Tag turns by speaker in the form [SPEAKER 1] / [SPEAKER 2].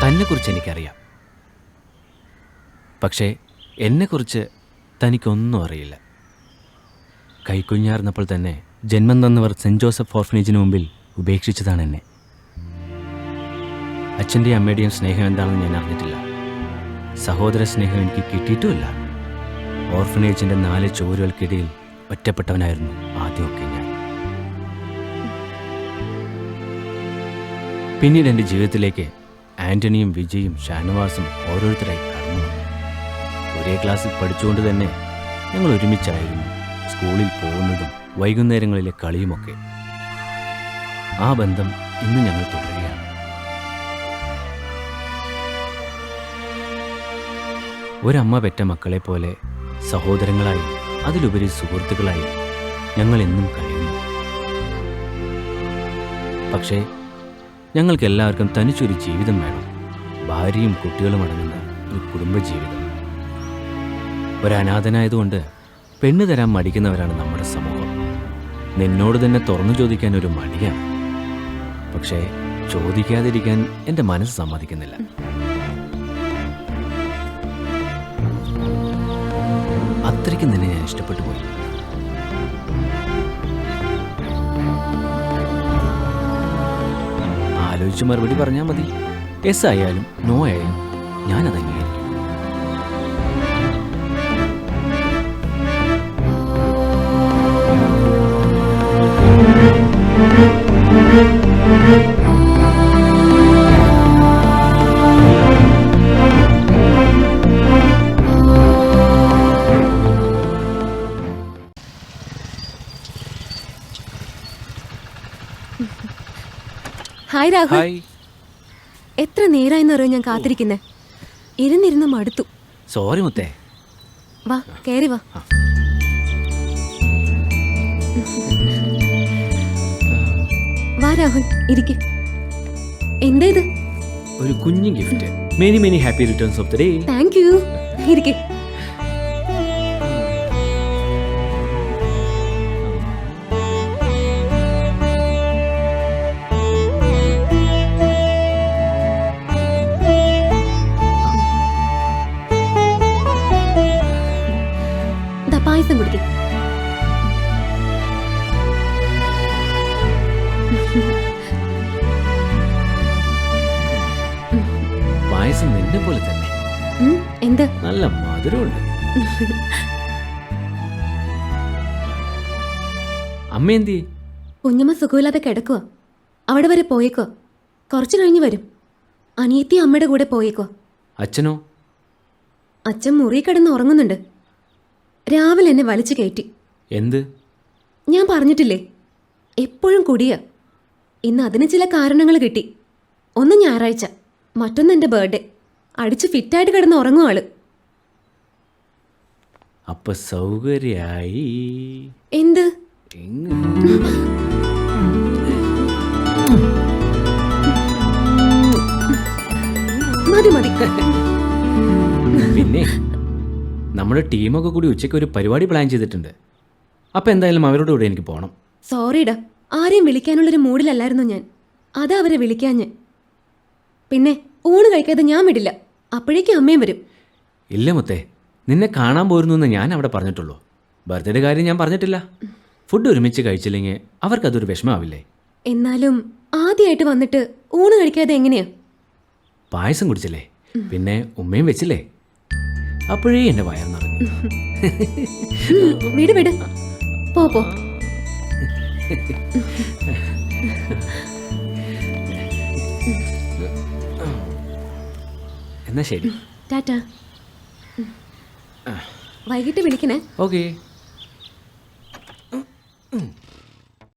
[SPEAKER 1] തന്നെക്കുറിച്ച് എനിക്കറിയാം. പക്ഷേ എന്നെക്കുറിച്ച് തനിക്കൊന്നും അറിയില്ല. കൈക്കുഞ്ഞാർന്നപ്പോൾ തന്നെ ജന്മം തന്നവർ സെൻറ് ജോസഫ് ഓർഫനേജിന് മുമ്പിൽ ഉപേക്ഷിച്ചതാണ് എന്നെ. അച്ഛൻ്റെയും അമ്മയുടെയും സ്നേഹം എന്താണെന്ന് ഞാൻ അറിഞ്ഞിട്ടില്ല. സഹോദര സ്നേഹം എനിക്ക് കിട്ടിയിട്ടുമില്ല. ഓർഫനേജിൻ്റെ 4 ചുവരുകൾക്കിടയിൽ ഒറ്റപ്പെട്ടവനായിരുന്നു ആദ്യമൊക്കെ ഞാൻ. പിന്നീട് എൻ്റെ ജീവിതത്തിലേക്ക് ആൻ്റണിയും വിജയും ഷാനവാസും ഓരോരുത്തരായി കടന്നു വന്നു. ഒരേ ക്ലാസ്സിൽ പഠിച്ചുകൊണ്ട് തന്നെ ഞങ്ങൾ ഒരുമിച്ചായിരുന്നു സ്കൂളിൽ പോകുന്നതും വൈകുന്നേരങ്ങളിലെ കളിയുമൊക്കെ. ആ ബന്ധം ഇന്ന് ഞങ്ങൾ തുടരുകയാണ്. ഒരമ്മ പെറ്റ മക്കളെ പോലെ സഹോദരങ്ങളായി, അതിലുപരി സുഹൃത്തുക്കളായി ഞങ്ങൾ എന്നും കഴിയുന്നു. പക്ഷേ ഞങ്ങൾക്ക് എല്ലാവർക്കും തനിച്ചൊരു ജീവിതം വേണം. ഭാര്യയും കുട്ടികളും അടങ്ങുന്ന ഒരു കുടുംബജീവിതം. ഒരനാഥനായതുകൊണ്ട് പെണ്ണ് തരാൻ മടിക്കുന്നവരാണ് നമ്മുടെ സമൂഹം. നിന്നോട് തന്നെ തുറന്നു ചോദിക്കാൻ ഒരു മടിയാണ്. പക്ഷേ ചോദിക്കാതിരിക്കാൻ എൻ്റെ മനസ്സ് സമ്മതിക്കുന്നില്ല. അത്രയ്ക്കും നിന്നെ ഞാൻ ഇഷ്ടപ്പെട്ടു പോയി. ആലോചിച്ച് മറുപടി പറഞ്ഞാൽ മതി. യെസ് ആയാലും നോ ആയാലും ഞാനത് അംഗീകരിക്കും.
[SPEAKER 2] ഹായ് രാഹുൽ. എത്ര നേരായെന്നറിയോ ഞാൻ കാത്തിരിക്കുന്നേ. ഇരുന്നിരുന്ന് മടുത്തു.
[SPEAKER 1] സോറി മുത്തേ.
[SPEAKER 2] വാ കേറി വാ. വാ രാഹുൽ, ഇരിക്ക്. എന്താ ഇത്?
[SPEAKER 1] ഒരു കുഞ്ഞു gift. Many many happy returns of the day.
[SPEAKER 2] Thank you. ഇരിക്ക്. പായസം കുടിക്കും.
[SPEAKER 1] പായസം നിന്നെ പോലെ തന്നെ.
[SPEAKER 2] എന്താ?
[SPEAKER 1] നല്ല മധുരമുണ്ട്. അമ്മ എന്തി?
[SPEAKER 2] കുഞ്ഞമ്മ സുഖമില്ലാതെ കിടക്കുക. അവിടെ വരെ പോയേക്കോ. കുറച്ചു കഴിഞ്ഞ് വരും. അനിയത്തി അമ്മയുടെ കൂടെ പോയേക്കോ.
[SPEAKER 1] അച്ഛനോ?
[SPEAKER 2] അച്ഛൻ മുറി കിടന്ന് ഉറങ്ങുന്നുണ്ട്. രാവിലെ എന്നെ വലിച്ചു കയറ്റി.
[SPEAKER 1] എന്ത്?
[SPEAKER 2] ഞാൻ പറഞ്ഞിട്ടില്ലേ, എപ്പോഴും കുടിയ. ഇന്ന് അതിന് ചില കാരണങ്ങൾ കിട്ടി. ഒന്ന് ഞായറാഴ്ച, മറ്റൊന്ന് എൻ്റെ ബർത്ത്ഡേ. അടിച്ച് ഫിറ്റായിട്ട് കിടന്ന് ഉറങ്ങും ആള്.
[SPEAKER 1] അപ്പൊ സൗകര്യായി.
[SPEAKER 2] എന്ത്? മതി മതി.
[SPEAKER 1] പിന്നെ നമ്മുടെ ടീമൊക്കെ കൂടി ഉച്ചയ്ക്ക് ഒരു പരിപാടി പ്ലാൻ ചെയ്തിട്ടുണ്ട്. അപ്പം എന്തായാലും അവരോട് കൂടെ എനിക്ക് പോകണം.
[SPEAKER 2] സോറിടാ, ആരെയും വിളിക്കാനുള്ളൊരു മൂഡിലല്ലായിരുന്നു ഞാൻ. അതാ അവരെ വിളിക്കാഞ്ഞ്. പിന്നെ ഊണ് കഴിക്കാതെ ഞാൻ വിടില്ല. അപ്പോഴേക്കും അമ്മയും വരും.
[SPEAKER 1] ഇല്ല മുത്തേ, നിന്നെ കാണാൻ പോരുന്നു എന്ന് ഞാൻ അവിടെ പറഞ്ഞിട്ടുള്ളൂ. ബർത്ത്ഡേ കാര്യം ഞാൻ പറഞ്ഞിട്ടില്ല. ഫുഡ് ഒരുമിച്ച് കഴിച്ചില്ലെങ്കിൽ അവർക്കതൊരു വിഷമാവില്ലേ?
[SPEAKER 2] എന്നാലും ആദ്യമായിട്ട് വന്നിട്ട് ഊണ് കഴിക്കാതെ എങ്ങനെയാ?
[SPEAKER 1] പായസം കുടിച്ചില്ലേ, പിന്നെ ഉമ്മയും വെച്ചില്ലേ, അപ്പോഴേ എൻ്റെ വയർ നിറഞ്ഞു.
[SPEAKER 2] വിട് വിട്, പോ പോ.
[SPEAKER 1] എന്നാ ശരി,
[SPEAKER 2] ടാറ്റാ. വൈകിട്ട് വിളിക്കണേ.
[SPEAKER 1] ഓക്കേ.